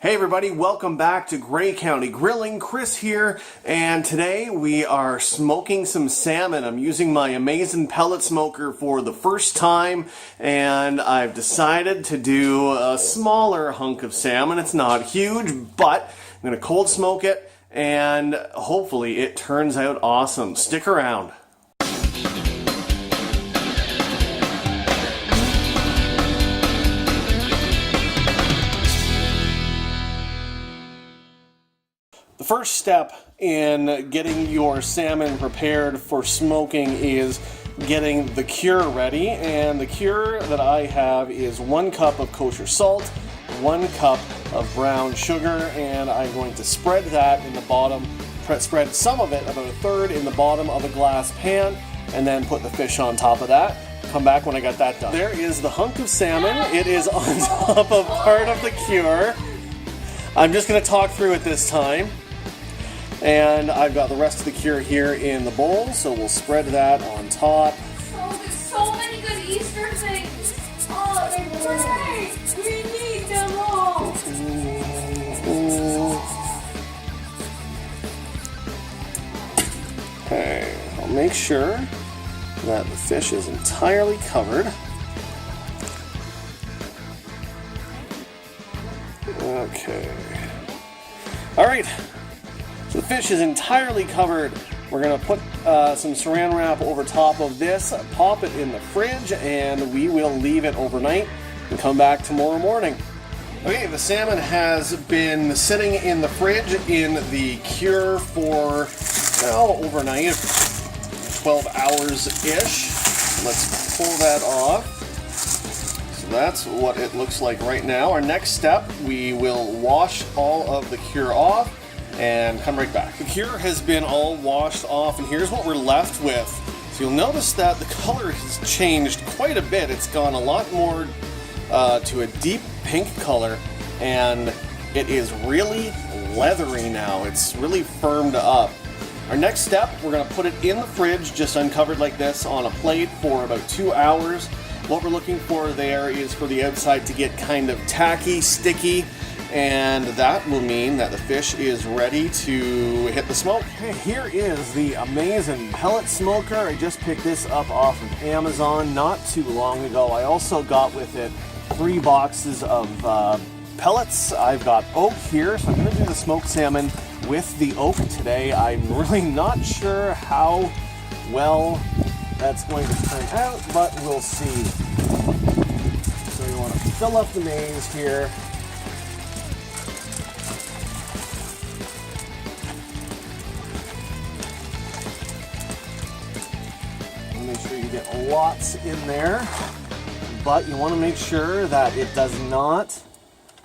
Hey everybody, welcome back to Grey County Grilling. Chris here, and today we are smoking some salmon. I'm using my Amazen Pellet Smoker for the first time, and I've decided to do a smaller hunk of salmon. It's not huge, but I'm going to cold smoke it, and hopefully it turns out awesome. Stick around. The first step in getting your salmon prepared for smoking is getting the cure ready, and the cure that I have is 1 cup of kosher salt, 1 cup of brown sugar, and I'm going to spread that in the bottom, spread some of it, about 1/3, in the bottom of a glass pan, and then put the fish on top of that. Come back when I got that done. There is the hunk of salmon. It is on top of part of the cure. I'm just going to talk through it this time. And I've got the rest of the cure here in the bowl, so we'll spread that on top. Oh, there's so many good Easter things. Oh, they're great. We need them all. Okay, I'll make sure that the fish is entirely covered. Okay. All right. So the fish is entirely covered. We're going to put some saran wrap over top of this, pop it in the fridge, and we will leave it overnight and come back tomorrow morning. Okay, the salmon has been sitting in the fridge in the cure for, well, overnight, 12 hours-ish. Let's pull that off. So that's what it looks like right now. Our next step, we will wash all of the cure off and come right back. The cure has been all washed off, and here's what we're left with. So you'll notice that the color has changed quite a bit. It's gone a lot more to a deep pink color, and it is really leathery now. It's really firmed up. Our next step, we're going to put it in the fridge, just uncovered like this, on a plate for about 2 hours. What we're looking for there is for the outside to get kind of tacky, sticky, and that will mean that the fish is ready to hit the smoke. Okay, here is the Amazen Pellet Smoker. I just picked this up off of Amazon not too long ago. I also got with it 3 boxes of pellets. I've got oak here, so I'm going to do the smoked salmon with the oak today. I'm really not sure how well that's going to turn out, but we'll see. So you want to fill up the maize here. Make sure you get lots in there, but you want to make sure that it does not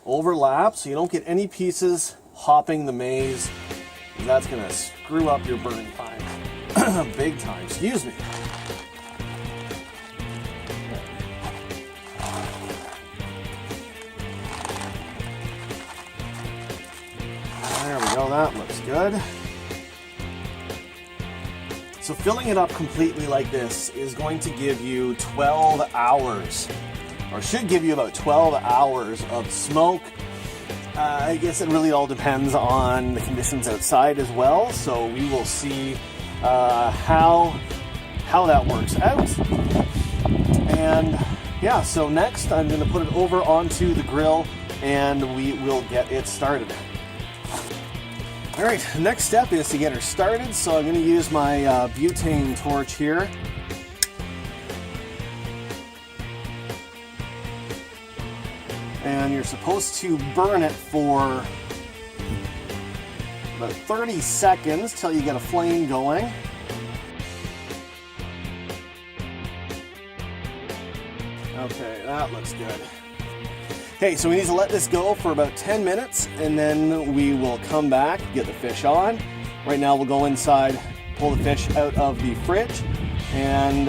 overlap, so you don't get any pieces hopping the maize. That's going to screw up your burn time big time. Excuse me. There we go. That looks good. So filling it up completely like this is going to give you 12 hours, or should give you about 12 hours of smoke. I guess it really all depends on the conditions outside as well, so we will see how that works out. And yeah, so next I'm going to put it over onto the grill and we will get it started. Alright, next step is to get her started, so I'm going to use my butane torch here. And you're supposed to burn it for about 30 seconds till you get a flame going. Okay, that looks good. Okay, so we need to let this go for about 10 minutes, and then we will come back, get the fish on. Right now we'll go inside, pull the fish out of the fridge, and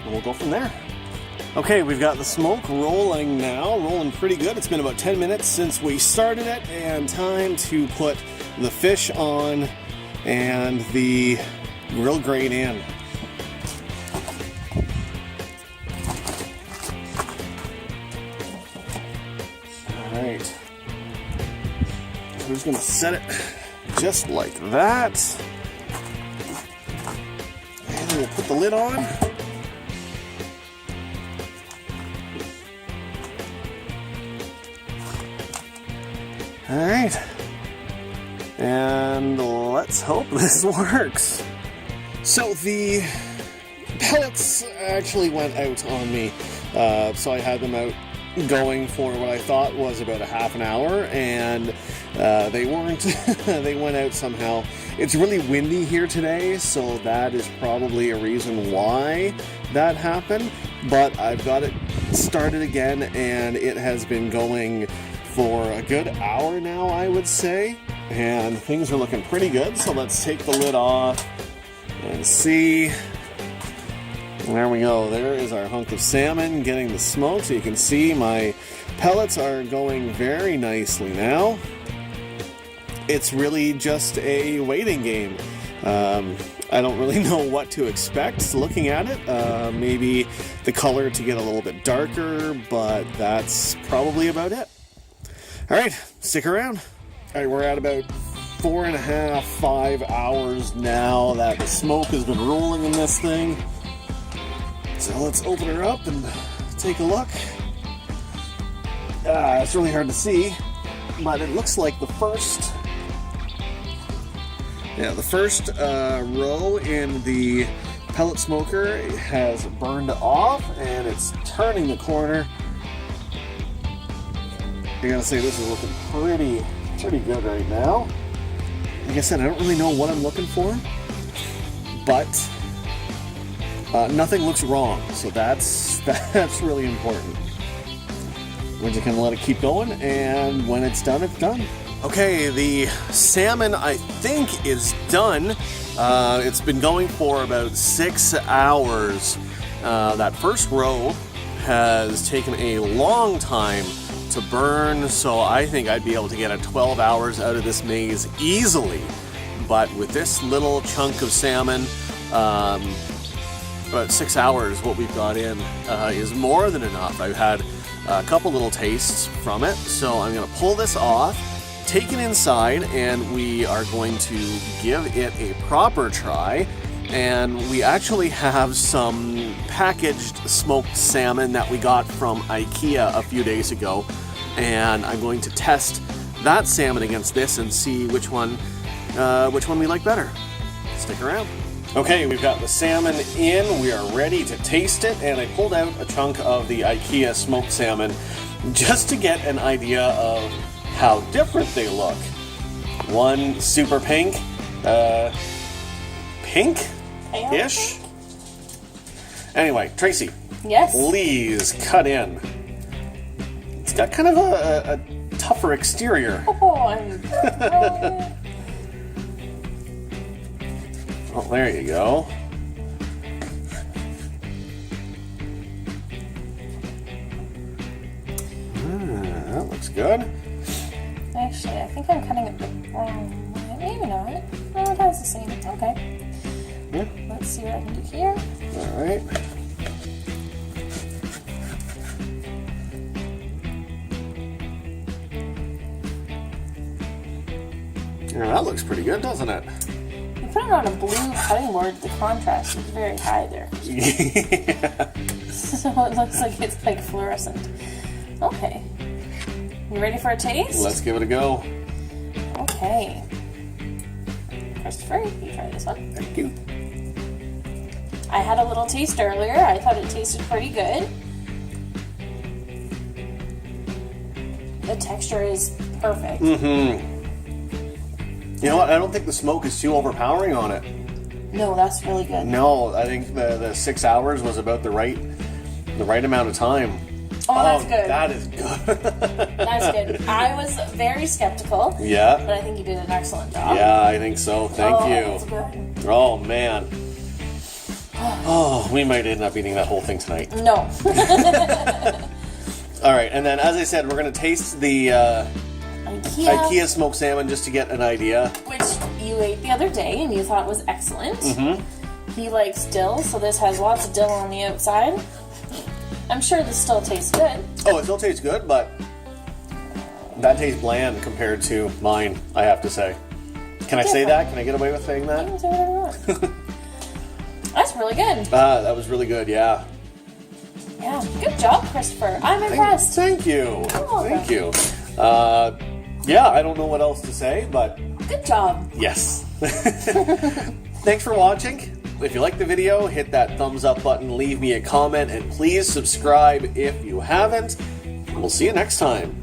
we'll go from there. Okay, we've got the smoke rolling now, rolling pretty good. It's been about 10 minutes since we started it, and time to put the fish on and the grill grate in. All right. we're just gonna set it just like that. And we'll put the lid on. Alright. And let's hope this works. So the pellets actually went out on me. So I had them out going for what I thought was about a half an hour, and they weren't. They went out somehow. It's really windy here today, so that is probably a reason why that happened. But I've got it started again, and it has been going for a good hour now, I would say, and things are looking pretty good. So let's take the lid off and see. There we go. There is our hunk of salmon getting the smoke. So you can see my pellets are going very nicely now. It's really just a waiting game. I don't really know what to expect looking at it. Maybe the color to get a little bit darker, but that's probably about it. All right, stick around. All right, we're at about 4.5, 5 hours now that the smoke has been rolling in this thing. So let's open her up and take a look. It's really hard to see, but it looks like the first row in the pellet smoker has burned off, and it's turning the corner. I gotta say, this is looking pretty good right now. Like I said, I don't really know what I'm looking for, but nothing looks wrong, so that's really important. We're just gonna let it keep going, and when it's done, it's done. Okay, the salmon, I think, is done. It's been going for about 6 hours. That first row has taken a long time to burn, so I think I'd be able to get 12 hours out of this maze easily. But with this little chunk of salmon, about 6 hours, what we've got in is more than enough. I've had a couple little tastes from it, so I'm going to pull this off, take it inside, and we are going to give it a proper try. And we actually have some packaged smoked salmon that we got from IKEA a few days ago, and I'm going to test that salmon against this and see which one we like better. Stick around. Okay, we've got the salmon in. We are ready to taste it, and I pulled out a chunk of the IKEA smoked salmon just to get an idea of how different they look. One super pink, pink-ish. Anyway, Tracy. Yes. Please cut in. It's got kind of a tougher exterior. Oh, I'm trying. Oh, there you go. That looks good. Actually, I think I'm cutting it the wrong way. Maybe not. No, that's the same. Okay. Yeah. Let's see what I can do here. All right. Yeah, that looks pretty good, doesn't it? You put it on a blue cutting board, the contrast is very high there. Yeah. So it looks like it's like fluorescent. Okay. You ready for a taste? Let's give it a go. Okay. Christopher, you try this one. Thank you. I had a little taste earlier. I thought it tasted pretty good. The texture is perfect. Mm-hmm. You know what? I don't think the smoke is too overpowering on it. No, that's really good. No, I think the 6 hours was about the right amount of time. Oh, that's good. That is good. That's good. I was very skeptical. Yeah. But I think you did an excellent job. Yeah, I think so. Thank you. That's good. Oh, man. Oh, we might end up eating that whole thing tonight. No. All right, and then as I said, we're going to taste the IKEA smoked salmon just to get an idea. Which you ate the other day and you thought was excellent. Mm-hmm. He likes dill, so this has lots of dill on the outside. I'm sure this still tastes good. Oh, it still tastes good, but That tastes bland compared to mine, I have to say. Can I say that? Can I get away with saying You that? can say whatever you want. That's really good. That was really good, yeah. Yeah, good job, Christopher. I'm impressed. Thank you. welcome. Thank you. Yeah, I don't know what else to say, but Good job. yes. Thanks for watching. If you like the video, hit that thumbs up button, leave me a comment, and please subscribe if you haven't. We'll see you next time.